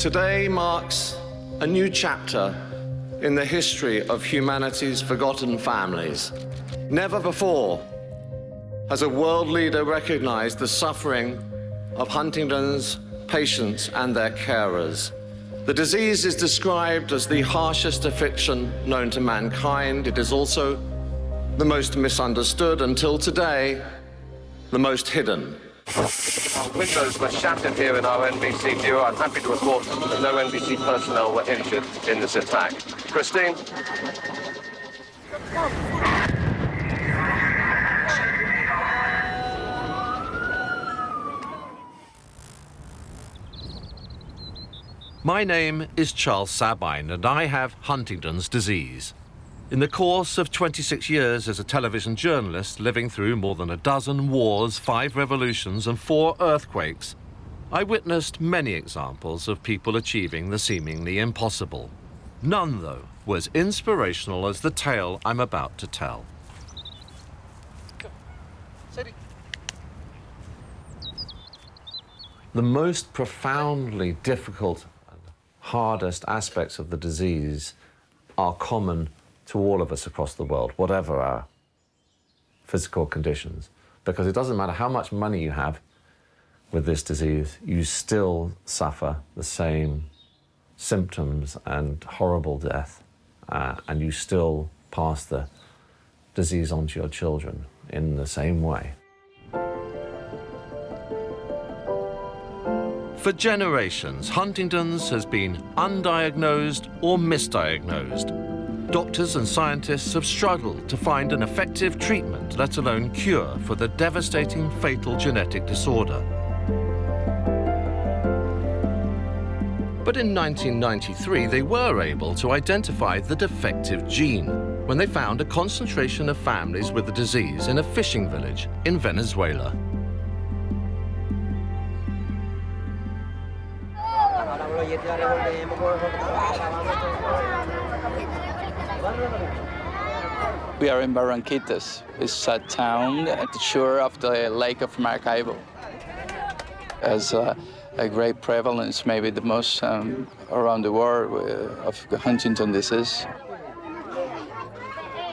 Today marks a new chapter in the history of humanity's forgotten families. Never before has a world leader recognized the suffering of Huntington's patients and their carers. The disease is described as the harshest affliction known to mankind. It is also the most misunderstood, until today, the most hidden. Windows were shattered here in our NBC bureau. I'm happy to report that no NBC personnel were injured in this attack. Christine? My name is Charles Sabine, and I have Huntington's disease. In the course of 26 years as a television journalist, living through more than a dozen wars, 5 revolutions, and 4 earthquakes, I witnessed many examples of people achieving the seemingly impossible. None, though, was inspirational as the tale I'm about to tell. The most profoundly difficult and hardest aspects of the disease are common to all of us across the world, whatever our physical conditions. Because it doesn't matter how much money you have with this disease, you still suffer the same symptoms and horrible death, and you still pass the disease on to your children in the same way. For generations, Huntington's has been undiagnosed or misdiagnosed. Doctors and scientists have struggled to find an effective treatment, let alone cure, for the devastating fatal genetic disorder. But in 1993, they were able to identify the defective gene when they found a concentration of families with the disease in a fishing village in Venezuela. We are in Barranquitas. It's a town at the shore of the Lake of Maracaibo. Has a great prevalence, maybe the most around the world, of the Huntington disease.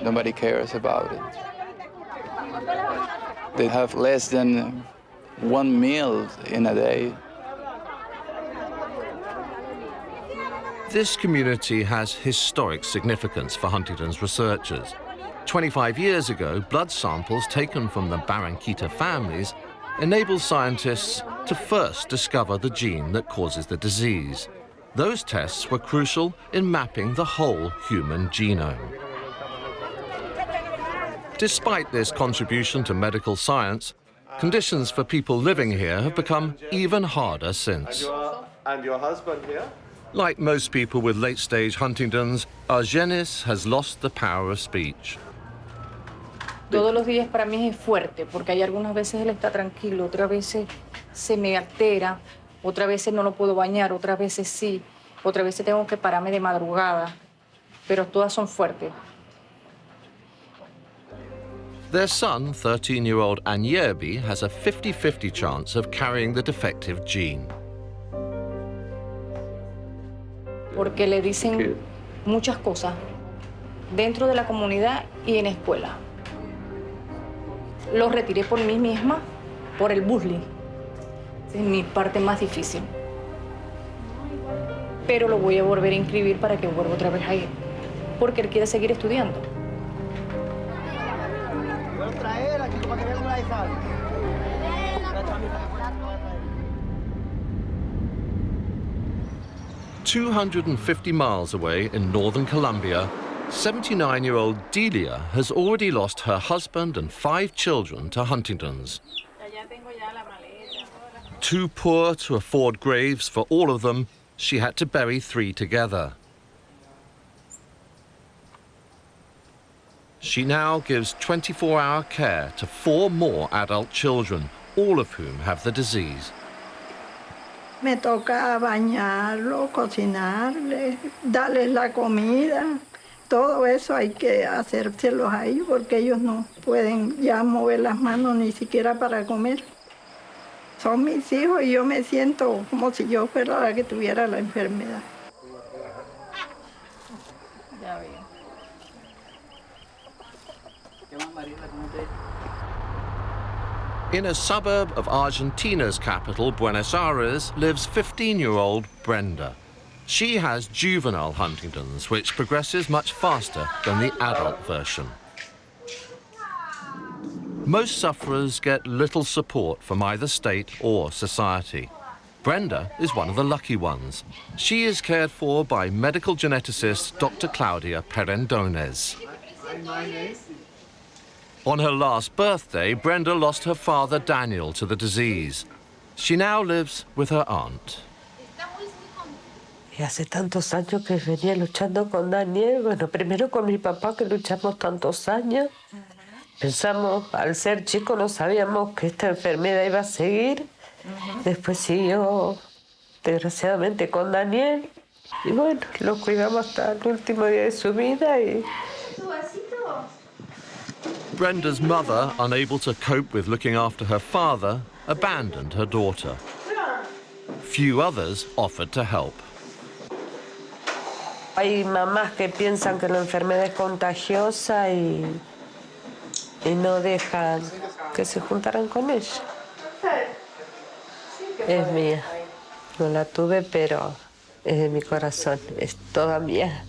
Nobody cares about it. They have less than 1 meal in a day. This community has historic significance for Huntington's researchers. 25 years ago, blood samples taken from the Barranquita families enabled scientists to first discover the gene that causes the disease. Those tests were crucial in mapping the whole human genome. Despite this contribution to medical science, conditions for people living here have become even harder since. And your husband here? Like most people with late-stage Huntington's, Argenis has lost the power of speech. Todos los días para mí es fuerte, porque hay algunas veces él está tranquilo, otras veces se me altera, otras veces no lo puedo bañar, otras veces sí, otras veces tengo que pararme de madrugada, pero todas son fuertes. Their son, 13-year-old Anyerbi, has a 50-50 chance of carrying the defective gene. Porque le dicen muchas cosas dentro de la comunidad y en escuela. Lo retiré por mí misma, por el bullying. Es mi parte más difícil. Pero lo voy a volver a inscribir para que vuelva otra vez a ir, porque él quiere seguir estudiando. Voy a traer aquí para que vean una de sal. 250 miles away in northern Colombia, 79-year-old Delia has already lost her husband and 5 children to Huntington's. Too poor to afford graves for all of them, she had to bury 3 together. She now gives 24-hour care to 4 more adult children, all of whom have the disease. Me toca bañarlo, cocinarle, darles la comida. Todo eso hay que hacérselos a ellos porque ellos no pueden ya mover las manos ni siquiera para comer. Son mis hijos y yo me siento como si yo fuera la que tuviera la enfermedad. Ya veo. In a suburb of Argentina's capital, Buenos Aires, lives 15-year-old Brenda. She has juvenile Huntington's, which progresses much faster than the adult version. Most sufferers get little support from either state or society. Brenda is one of the lucky ones. She is cared for by medical geneticist Dr. Claudia Perandones. On her last birthday, Brenda lost her father Daniel to the disease. She now lives with her aunt. Y hace tantos años que venía luchando con Daniel. Bueno, primero con mi papá, que luchamos tantos años. Pensamos, al ser chicos no sabíamos que esta enfermedad iba a seguir. Después siguió, desgraciadamente, con Daniel. Y bueno, lo cuidamos hasta el último día de su vida. Y... Brenda's mother, unable to cope with looking after her father, abandoned her daughter. Few others offered to help. Hay mamás que piensan que la enfermedad es contagiosa y no dejan que se juntaran con ella. Es mía. No la tuve, pero es de mi corazón. Es toda mía.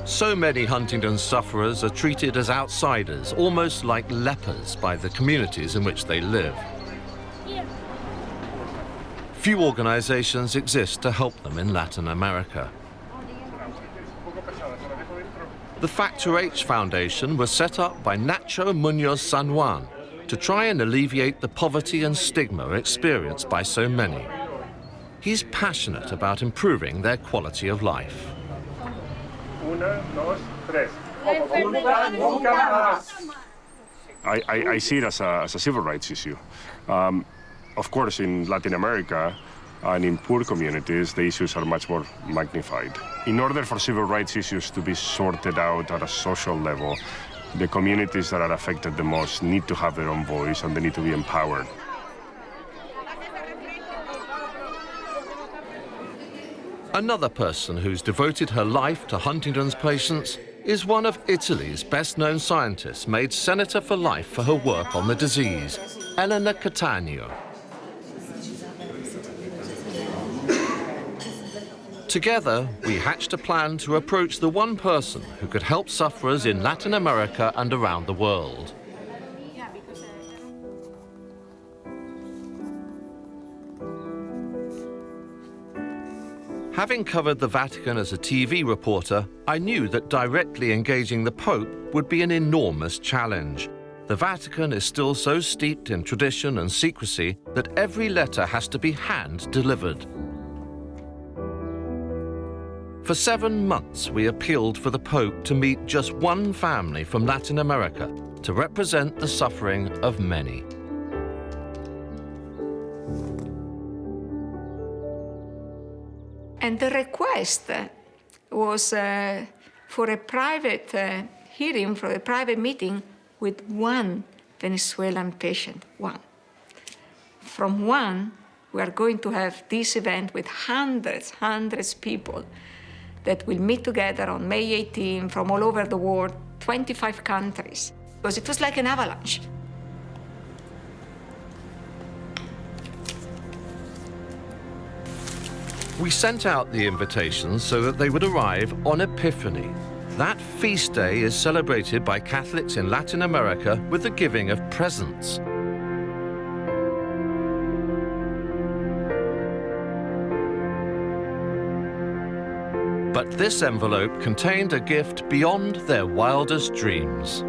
So many Huntington sufferers are treated as outsiders, almost like lepers, by the communities in which they live. Few organizations exist to help them in Latin America. The Factor H Foundation was set up by Ignacio Muñoz-Sanjuan to try and alleviate the poverty and stigma experienced by so many. He's passionate about improving their quality of life. I see it as a civil rights issue. Of course, in Latin America and in poor communities, the issues are much more magnified. In order for civil rights issues to be sorted out at a social level, the communities that are affected the most need to have their own voice and they need to be empowered. Another person who's devoted her life to Huntington's patients is one of Italy's best-known scientists, made Senator for Life for her work on the disease, Elena Cattaneo. Together, we hatched a plan to approach the one person who could help sufferers in Latin America and around the world. Having covered the Vatican as a TV reporter, I knew that directly engaging the Pope would be an enormous challenge. The Vatican is still so steeped in tradition and secrecy that every letter has to be hand-delivered. For 7 months, we appealed for the Pope to meet just one family from Latin America to represent the suffering of many. And the request was for a private hearing, for a private meeting with one Venezuelan patient, one. From one, we are going to have this event with hundreds of people that will meet together on May 18 from all over the world, 25 countries, because it was like an avalanche. We sent out the invitations so that they would arrive on Epiphany. That feast day is celebrated by Catholics in Latin America with the giving of presents. But this envelope contained a gift beyond their wildest dreams.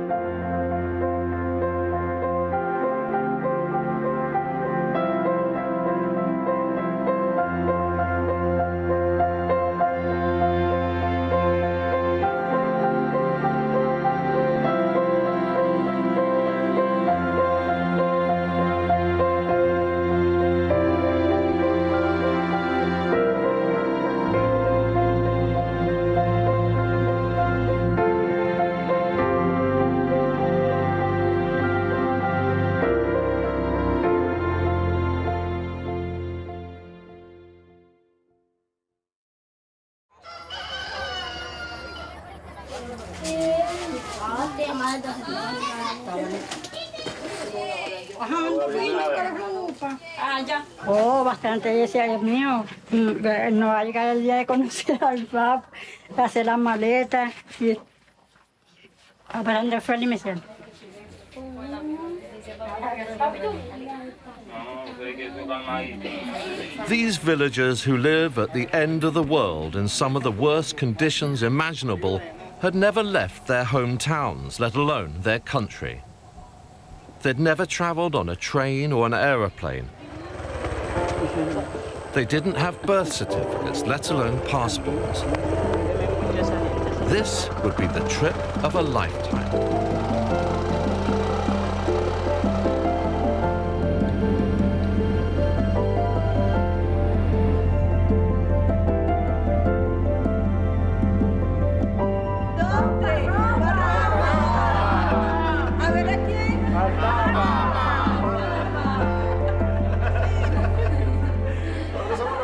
Oh, bastante, decía Dios mío, no va a llegar el día de conocer al Papa, de hacer las maletas y aprender fuera y misión. These villagers who live at the end of the world in some of the worst conditions imaginable had never left their hometowns, let alone their country. They'd never travelled on a train or an aeroplane. They didn't have birth certificates, let alone passports. This would be the trip of a lifetime.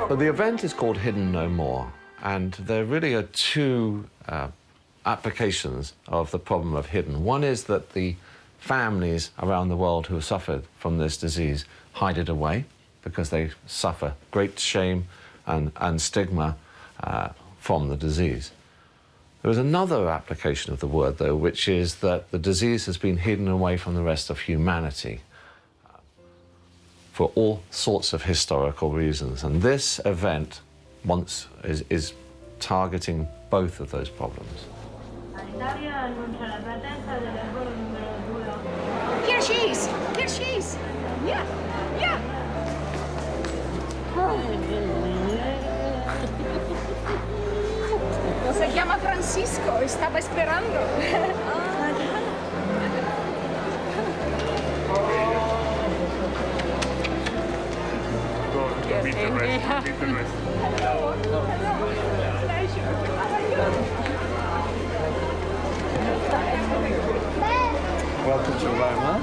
But the event is called Hidden No More, and there really are two applications of the problem of hidden. One is that the families around the world who have suffered from this disease hide it away because they suffer great shame and stigma from the disease. There is another application of the word, though, which is that the disease has been hidden away from the rest of humanity for all sorts of historical reasons. And this event is targeting both of those problems. Here she is! Here she is! Yeah! Yeah! Se chiama Francisco e stava sperando. Welcome to Rome, huh?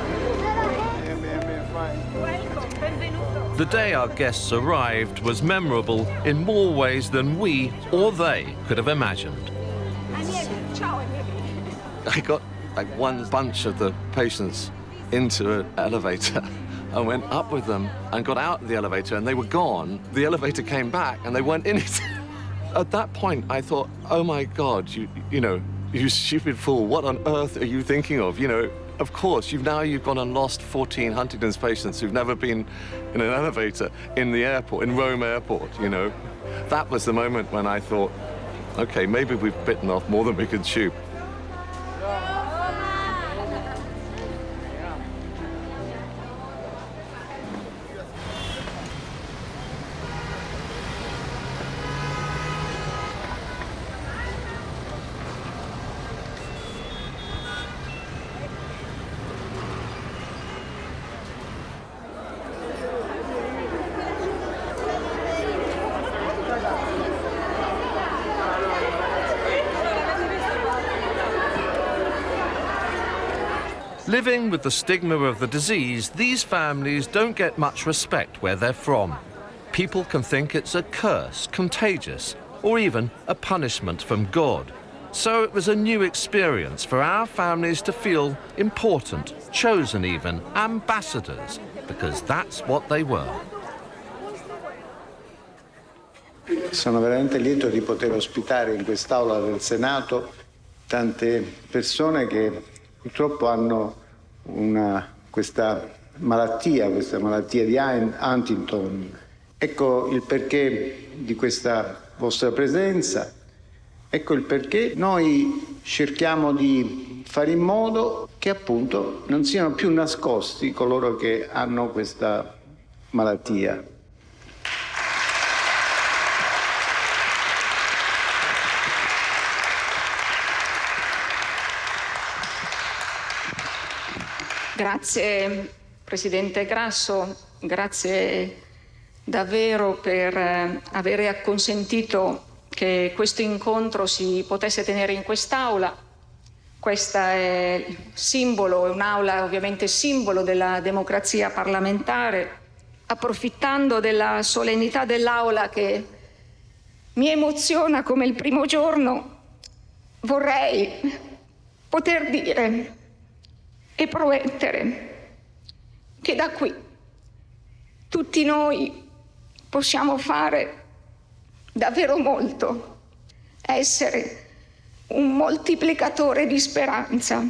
The day our guests arrived was memorable in more ways than we or they could have imagined. I got like one bunch of the patients into an elevator. I went up with them and got out of the elevator and they were gone. The elevator came back and they weren't in it. At that point, I thought, oh my God, you stupid fool, what on earth are you thinking of? Of course, you've gone and lost 14 Huntington's patients who've never been in an elevator in the airport, in Rome airport, That was the moment when I thought, okay, maybe we've bitten off more than we could chew. Living with the stigma of the disease, these families don't get much respect where they're from. People can think it's a curse, contagious, or even a punishment from God. So it was a new experience for our families to feel important, chosen even, ambassadors, because that's what they were. Sono veramente lieto di poter ospitare in quest'aula del Senato tante persone che purtroppo hanno questa malattia di Huntington. Ecco il perché di questa vostra presenza, ecco il perché noi cerchiamo di fare in modo che appunto non siano più nascosti coloro che hanno questa malattia. Grazie Presidente Grasso, grazie davvero per aver acconsentito che questo incontro si potesse tenere in quest'aula. Questa è simbolo, è un'aula ovviamente simbolo della democrazia parlamentare. Approfittando della solennità dell'aula che mi emoziona come il primo giorno, vorrei poter dire e promettere che da qui tutti noi possiamo fare davvero molto, essere un moltiplicatore di speranza,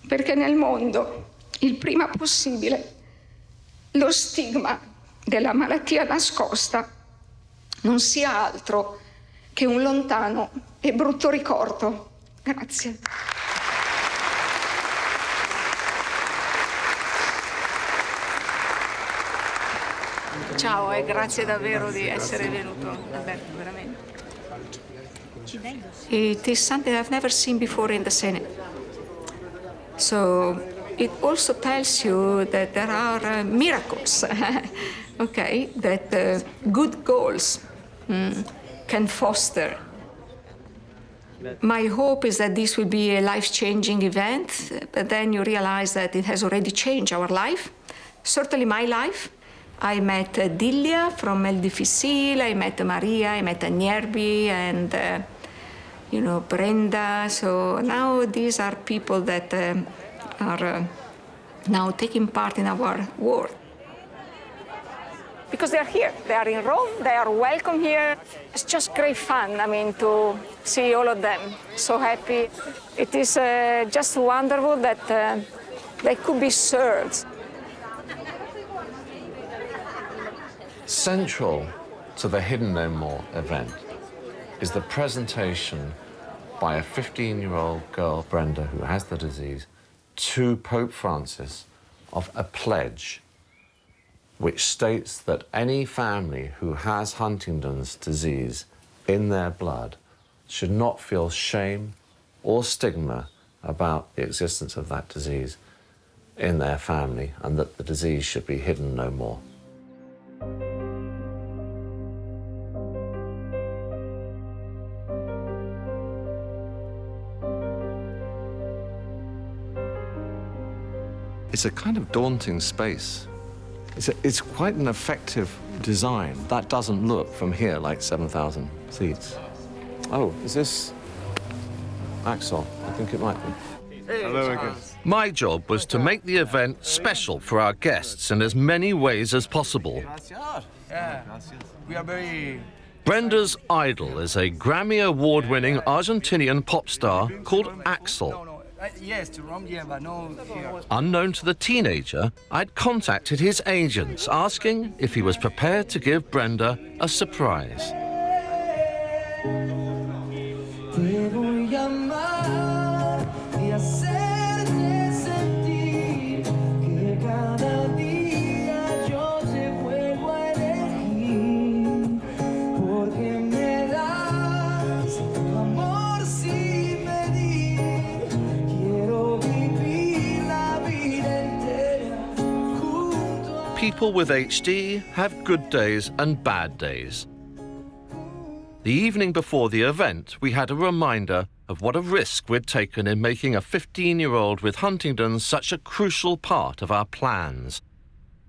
perché nel mondo, il prima possibile, lo stigma della malattia nascosta non sia altro che un lontano e brutto ricordo. Grazie. Ciao e grazie davvero di essere venuto, Alberto, veramente. It is something I've never seen before in the Senate. So it also tells you that there are miracles, okay, that good goals can foster. My hope is that this will be a life-changing event, but then you realize that it has already changed our life, certainly my life. I met Dilia from El Difficile, I met Maria, I met Anierbi, and Brenda. So now these are people that are now taking part in our work. Because they are here, they are in Rome, they are welcome here. It's just great fun, I mean, to see all of them so happy. It is just wonderful that they could be served. Central to the Hidden No More event is the presentation by a 15-year-old girl, Brenda, who has the disease, to Pope Francis of a pledge which states that any family who has Huntington's disease in their blood should not feel shame or stigma about the existence of that disease in their family, and that the disease should be hidden no more. It's a kind of daunting space. It's quite an effective design. That doesn't look from here like 7,000 seats. Oh, is this Axel? I think it might be. Hello again. My job was to make the event special for our guests in as many ways as possible. We are very... Brenda's idol is a Grammy Award-winning Argentinian pop star called Axel. Yes, to Rome, yeah, but no here. Unknown to the teenager, I'd contacted his agents asking if he was prepared to give Brenda a surprise. People with HD have good days and bad days. The evening before the event, we had a reminder of what a risk we'd taken in making a 15-year-old with Huntington's such a crucial part of our plans.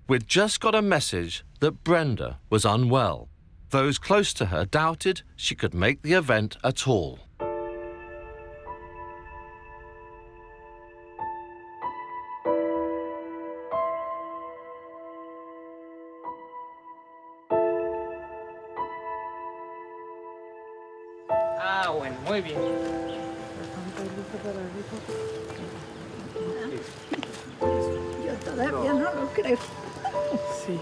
We'd just got a message that Brenda was unwell. Those close to her doubted she could make the event at all. Bueno, muy bien. Yo todavía no lo creo. Sí.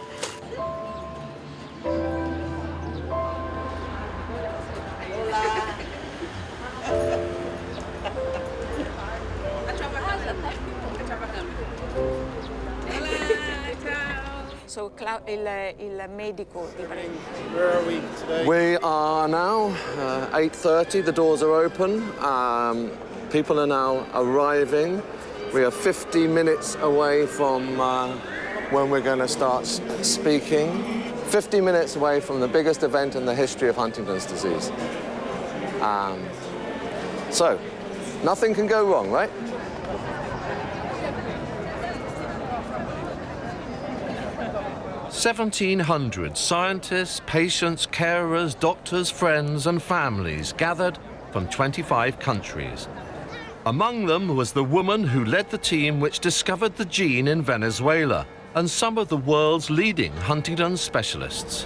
So, il medico di Brenda. Where are we today? We are now 8:30. The doors are open. People are now arriving. We are 50 minutes away from when we're going to start speaking. 50 minutes away from the biggest event in the history of Huntington's disease. So, nothing can go wrong, right? "1,700 scientists, patients, carers, doctors, friends and families gathered from 25 countries. Among them was the woman who led the team which discovered the gene in Venezuela, and some of the world's leading Huntington specialists.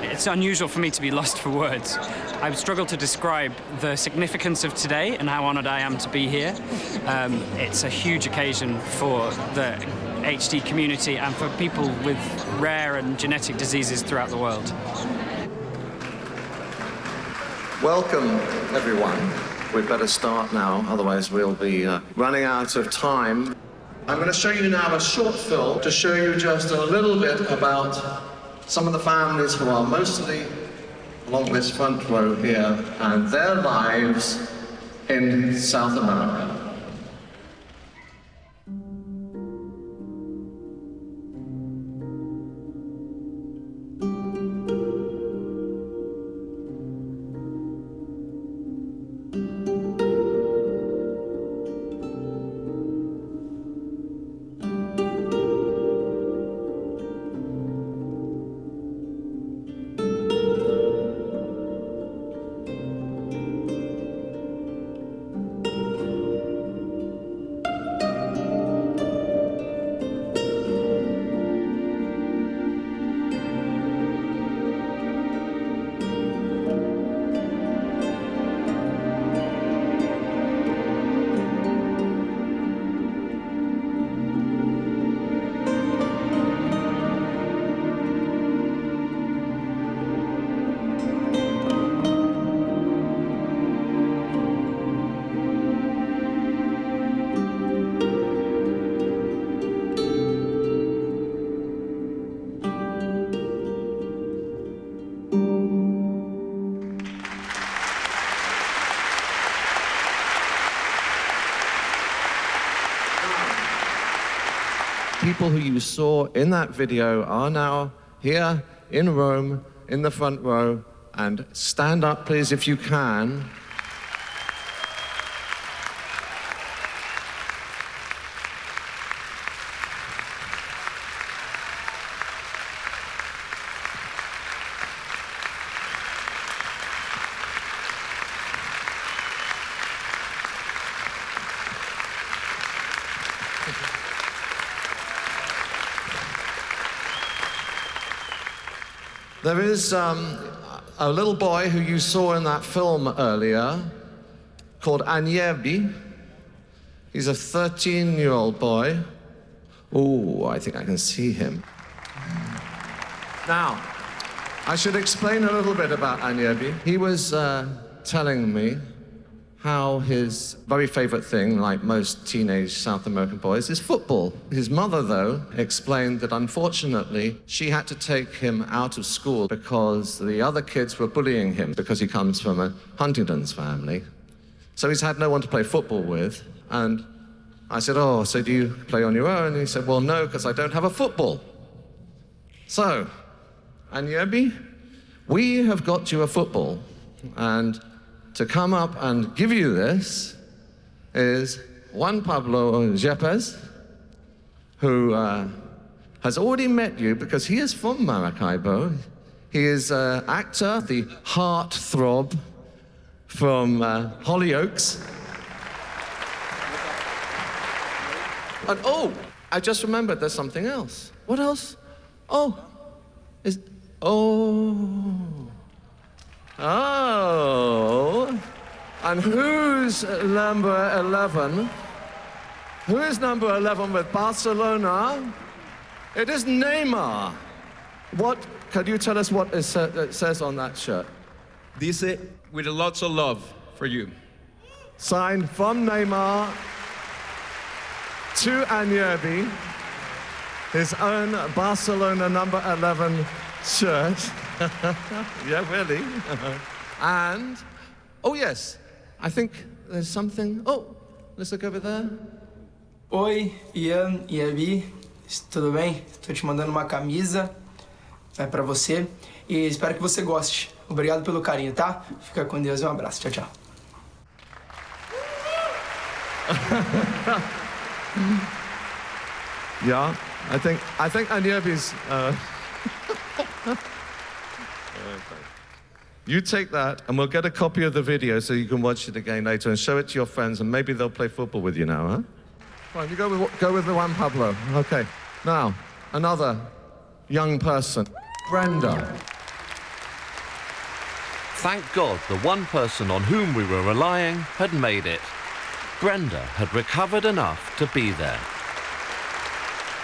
It's unusual for me to be lost for words. I would struggle to describe the significance of today and how honoured I am to be here. It's a huge occasion for the HD community and for people with rare and genetic diseases throughout the world. Welcome, everyone. We'd better start now, otherwise we'll be running out of time. I'm going to show you now a short film to show you just a little bit about some of the families who are mostly along this front row here and their lives in South America. People who you saw in that video are now here in Rome, in the front row, and stand up, please, if you can. There is a little boy who you saw in that film earlier called Agnebi. He's a 13-year-old boy. Oh, I think I can see him. Now, I should explain a little bit about Agnebi. He was telling me how his very favorite thing, like most teenage South American boys, is football. His mother, though, explained that unfortunately she had to take him out of school because the other kids were bullying him because he comes from a Huntington's family. So he's had no one to play football with. And I said, oh, so do you play on your own? And he said, well, no, because I don't have a football. So, Agnebi, we have got you a football, and to come up and give you this is Juan Pablo Yepes, who has already met you because he is from Maracaibo. He is an actor, the heartthrob from Hollyoaks. And oh, I just remembered there's something else. What else? Oh, and who's number 11? Who is number 11 with Barcelona? It is Neymar. What, could you tell us what it says on that shirt? Dice, with lots of love for you. Signed from Neymar to Agnebi, his own Barcelona number 11 shirt. Yeah, really. And, oh yes, I think there's something. Oh, let's look over there. Oi, Ian e Abby, tudo bem? Tô te mandando uma camisa pra você e espero que você goste. Obrigado pelo carinho, tá? Fica com Deus e um abraço. Tchau, tchau. Yeah, I think Agnebi's. You take that, and we'll get a copy of the video so you can watch it again later and show it to your friends, and maybe they'll play football with you now, huh? Fine, you go with the Juan Pablo. Okay. Now, another young person, Brenda. Thank God the one person on whom we were relying had made it. Brenda had recovered enough to be there.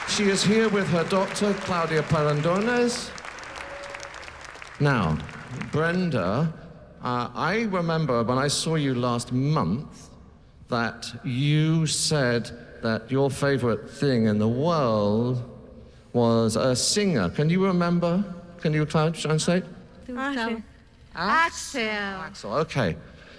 She is here with her doctor, Claudia Perandones. Now, Brenda, I remember when I saw you last month that you said that your favorite thing in the world was a singer. Can you remember? Can you translate? Axel, okay.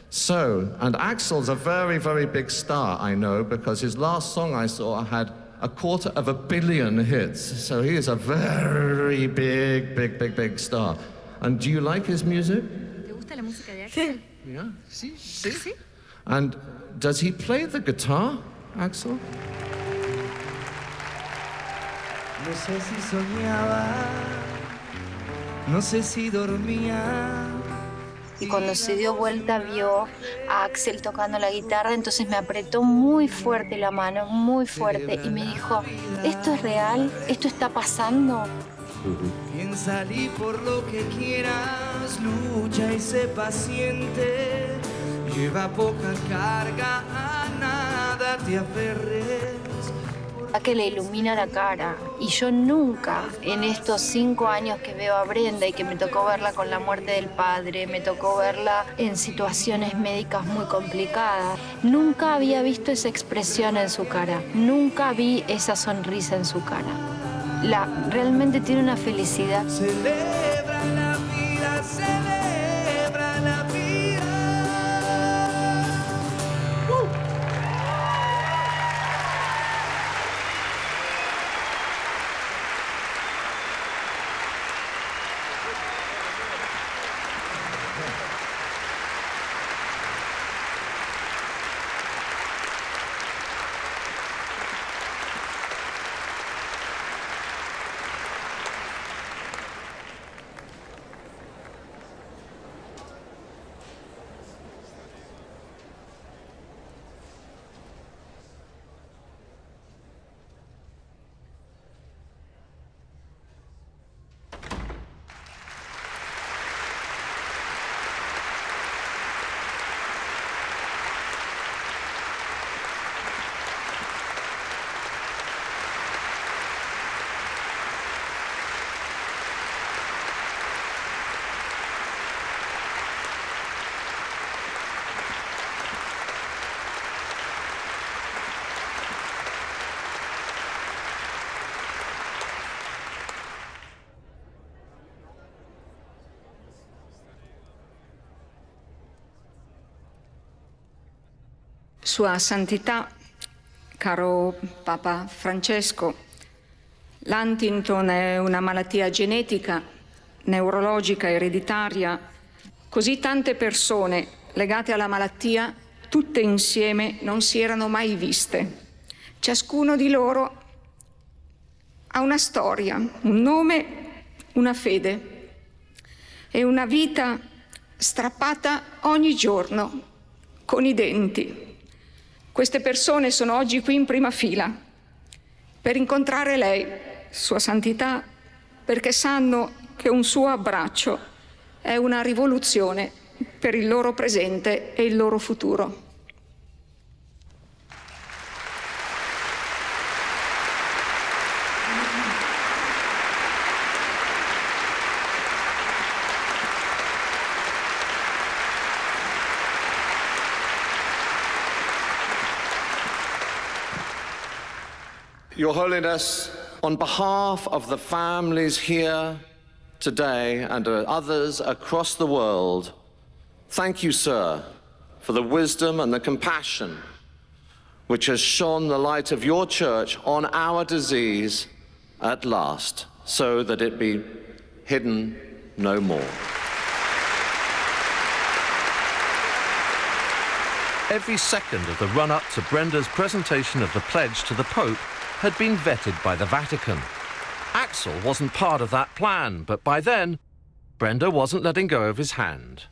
So, and Axel's a very, very big star, I know, because his last song I saw had 250 million hits. So he is a very big star. And do you like his music? ¿Te gusta la música de Axel? Yeah, sí. And does he play the guitar, Axel? No sé si soñaba, no sé si dormía. Y cuando se dio vuelta vio a Axel tocando la guitarra, entonces me apretó muy fuerte la mano, muy fuerte, y me dijo, ¿esto es real? ¿Esto está pasando? Piensa y por lo que quieras, lucha y sé paciente, lleva poca carga, a nada te aferres. Que le ilumina la cara, y yo nunca en estos 5 años que veo a Brenda y que me tocó verla con la muerte del padre, me tocó verla en situaciones médicas muy complicadas, nunca había visto esa expresión en su cara, nunca vi esa sonrisa en su cara. Realmente tiene una felicidad. Celebra la vida, celebra la vida. Sua Santità, caro Papa Francesco, l'Huntington è una malattia genetica, neurologica, ereditaria. Così tante persone legate alla malattia, tutte insieme, non si erano mai viste. Ciascuno di loro ha una storia, un nome, una fede e una vita strappata ogni giorno con i denti. Queste persone sono oggi qui in prima fila per incontrare lei, Sua Santità, perché sanno che un suo abbraccio è una rivoluzione per il loro presente e il loro futuro. Your Holiness, on behalf of the families here today and others across the world, thank you, sir, for the wisdom and the compassion which has shone the light of your church on our disease at last, so that it be hidden no more. Every second of the run-up to Brenda's presentation of the pledge to the Pope had been vetted by the Vatican. Axel wasn't part of that plan, but by then, Brenda wasn't letting go of his hand.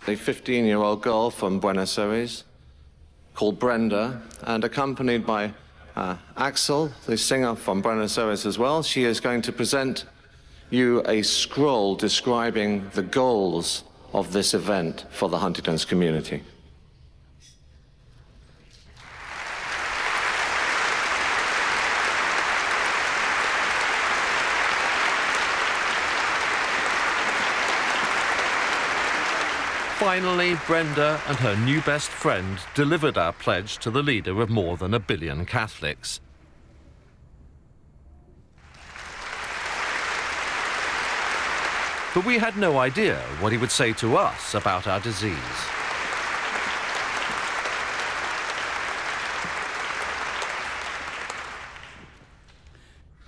A 15-year-old girl from Buenos Aires called Brenda, and accompanied by Axel, the singer from Buenos Aires as well. She is going to present you a scroll describing the goals of this event for the Huntington's community. Finally, Brenda and her new best friend delivered our pledge to the leader of more than 1 billion Catholics. But we had no idea what he would say to us about our disease.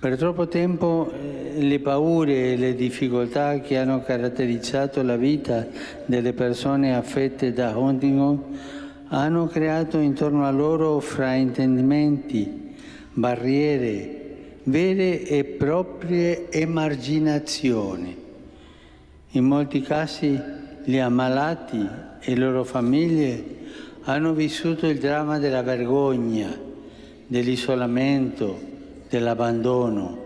Per troppo tempo le paure e le difficoltà che hanno caratterizzato la vita delle persone affette da Huntington hanno creato intorno a loro fraintendimenti, barriere, vere e proprie emarginazioni. In molti casi gli ammalati e le loro famiglie hanno vissuto il dramma della vergogna, dell'isolamento, dell'abbandono.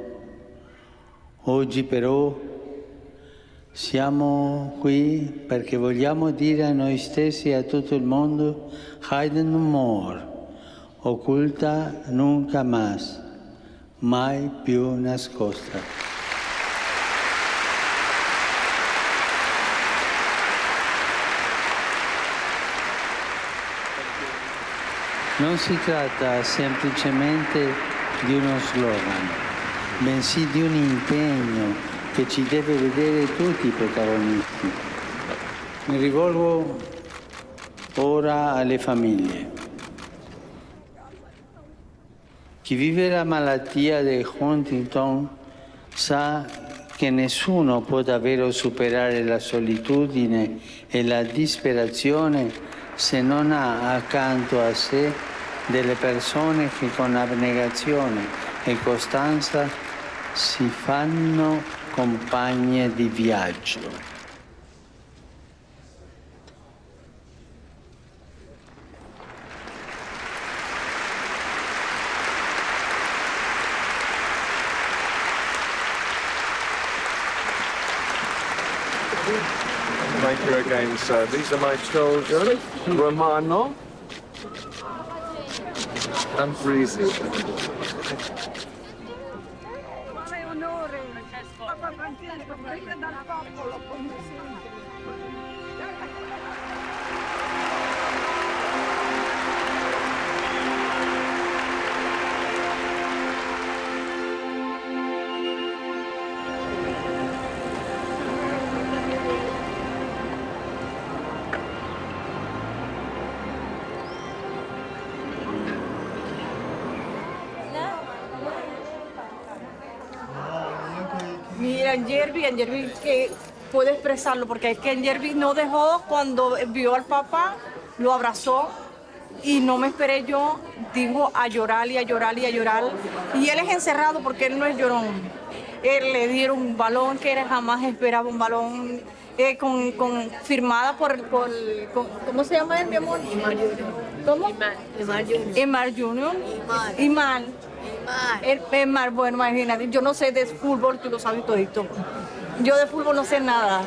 Oggi però siamo qui perché vogliamo dire a noi stessi e a tutto il mondo hidden no more, occulta nunca más, mai più nascosta. Non si tratta semplicemente di uno slogan, bensì di un impegno che ci deve vedere tutti i protagonisti. Mi rivolgo ora alle famiglie. Chi vive la malattia di Huntington sa che nessuno può davvero superare la solitudine e la disperazione se non ha accanto a sé delle persone che con abnegazione e costanza si fanno compagne di viaggio. Thank you again, sir. These are my children, Romano and Breezy. Mira, Jerby que puede expresarlo, porque es que Jerby no dejó cuando vio al papá, lo abrazó y no me esperé yo, dijo a llorar y a llorar y a llorar. Y él es encerrado porque él no es llorón. Él le dieron un balón que él jamás esperaba, un balón firmada por ¿cómo se llama él, mi amor? ¿Cómo? Emar Junior. Emar, bueno, imagínate, yo no sé de fútbol, tú lo sabes todito. Yo de fútbol no sé nada.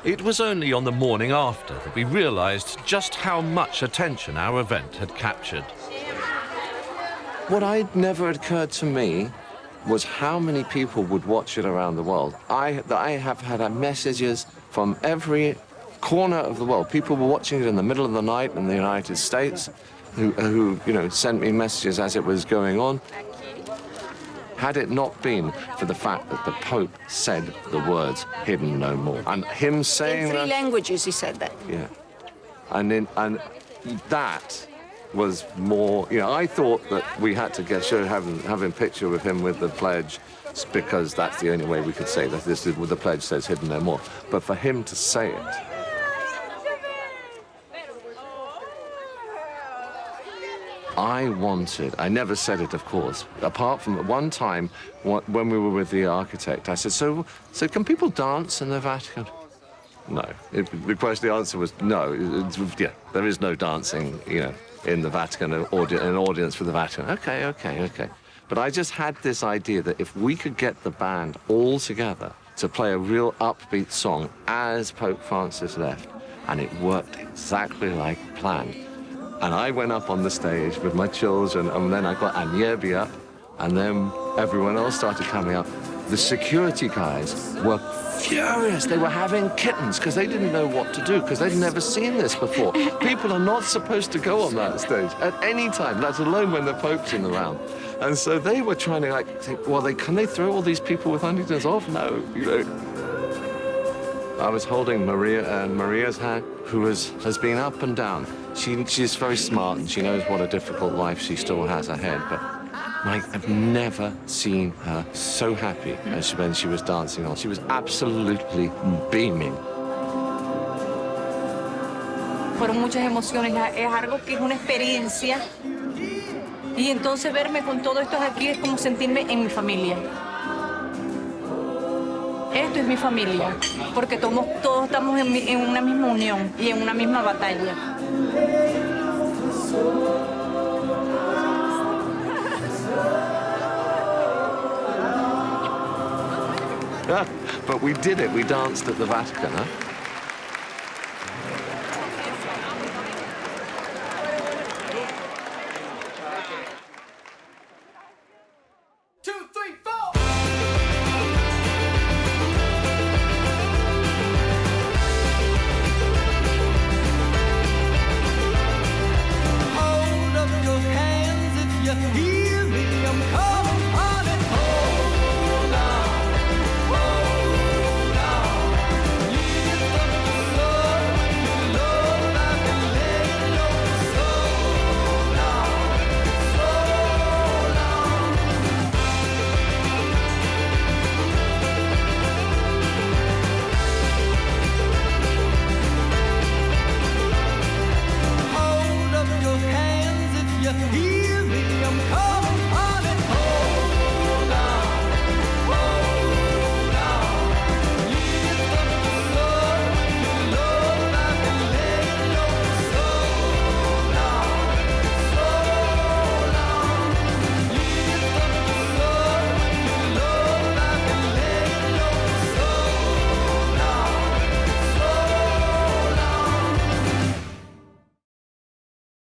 It was only on the morning after that we realized just how much attention our event had captured. What never occurred to me was how many people would watch it around the world. I have had messages from every corner of the world. People were watching it in the middle of the night in the United States, who sent me messages as it was going on. Had it not been for the fact that the Pope said the words "hidden no more," and him saying in 3 that, languages, he said that. yeah, and that was more. I thought that we had to have a picture with him with the pledge, because that's the only way we could say that this is what the pledge says, "Hidden no more." But for him to say it. I never said it, of course, apart from one time when we were with the architect, I said, so can people dance in the Vatican? No. The answer was no. Yeah, there is no dancing, in the Vatican, an audience for the Vatican. Okay. But I just had this idea that if we could get the band all together to play a real upbeat song as Pope Francis left, and it worked exactly like planned. And I went up on the stage with my children, and then I got Agnierbi up, and then everyone else started coming up. The security guys were furious. They were having kittens because they didn't know what to do, because they'd never seen this before. People are not supposed to go on that stage at any time, let alone when the Pope's in around. And so they were trying to think, well, can they throw all these people with Huntington's off? No, I was holding Maria's hand, who has been up and down. She's very smart, and she knows what a difficult life she still has ahead, but I've never seen her so happy as when she was dancing on. She was absolutely beaming. Fueron muchas emociones, es algo que es una experiencia. Y entonces verme con todos estos aquí es como sentirme en mi familia. Esto es mi familia, porque todos estamos en una misma unión y en una misma batalla. But we did it. We danced at the Vatican, huh?